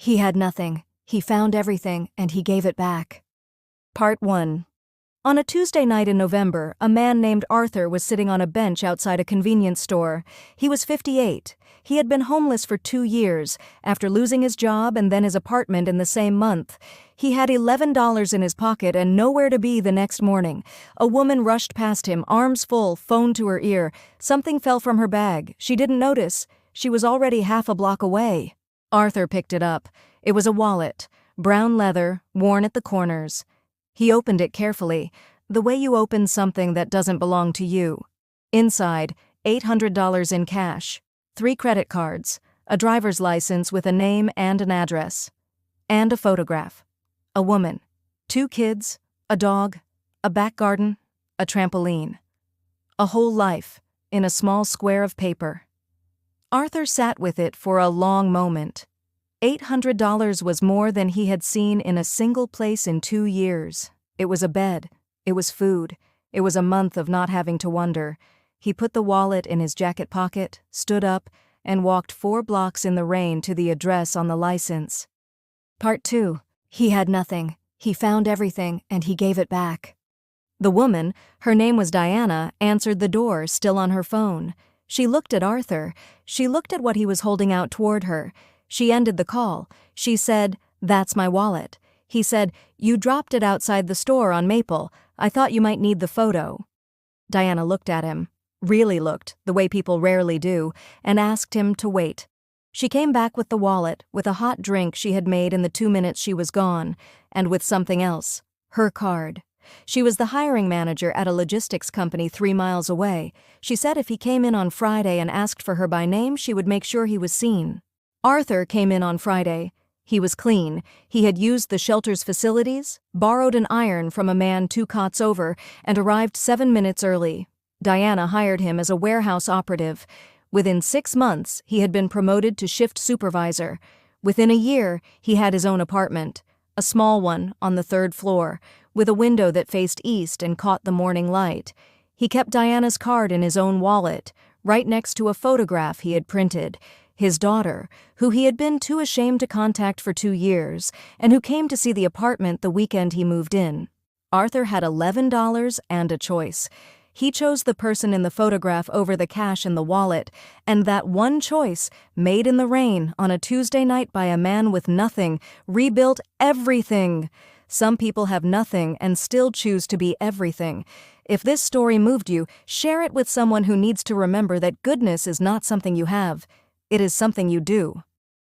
He had nothing. He found everything, and he gave it back. Part 1. On a Tuesday night in November, a man named Arthur was sitting on a bench outside a convenience store. He was 58. He had been homeless for 2 years, after losing his job and then his apartment in the same month. He had $11 in his pocket and nowhere to be the next morning. A woman rushed past him, arms full, phone to her ear. Something fell from her bag. She didn't notice. She was already half a block away. Arthur picked it up. It was a wallet, brown leather, worn at the corners. He opened it carefully, the way you open something that doesn't belong to you. Inside, $800 in cash, 3 credit cards, a driver's license with a name and an address, and a photograph. A woman, 2 kids, a dog, a back garden, a trampoline. A whole life, in a small square of paper. Arthur sat with it for a long moment. $800 was more than he had seen in a single place in 2 years. It was a bed. It was food. It was a month of not having to wonder. He put the wallet in his jacket pocket, stood up, and walked 4 blocks in the rain to the address on the license. Part 2. He had nothing. He found everything, and he gave it back. The woman, her name was Diana, answered the door, still on her phone. She looked at Arthur. She looked at what he was holding out toward her. She ended the call. She said, "That's my wallet." He said, "You dropped it outside the store on Maple. I thought you might need the photo." Diana looked at him, really looked, the way people rarely do, and asked him to wait. She came back with the wallet, with a hot drink she had made in the 2 minutes she was gone, and with something else, her card. She was the hiring manager at a logistics company 3 miles away. She said if he came in on Friday and asked for her by name, she would make sure he was seen. Arthur came in on Friday. He was clean. He had used the shelter's facilities, borrowed an iron from a man 2 cots over, and arrived 7 minutes early. Diana hired him as a warehouse operative. Within 6 months, he had been promoted to shift supervisor. Within a year, he had his own apartment, a small one on the 3rd floor, with a window that faced east and caught the morning light. He kept Diana's card in his own wallet, right next to a photograph he had printed. His daughter, who he had been too ashamed to contact for 2 years, and who came to see the apartment the weekend he moved in. Arthur had $11 and a choice. He chose the person in the photograph over the cash in the wallet, and that one choice, made in the rain on a Tuesday night by a man with nothing, rebuilt everything. Some people have nothing and still choose to be everything. If this story moved you, share it with someone who needs to remember that goodness is not something you have. It is something you do.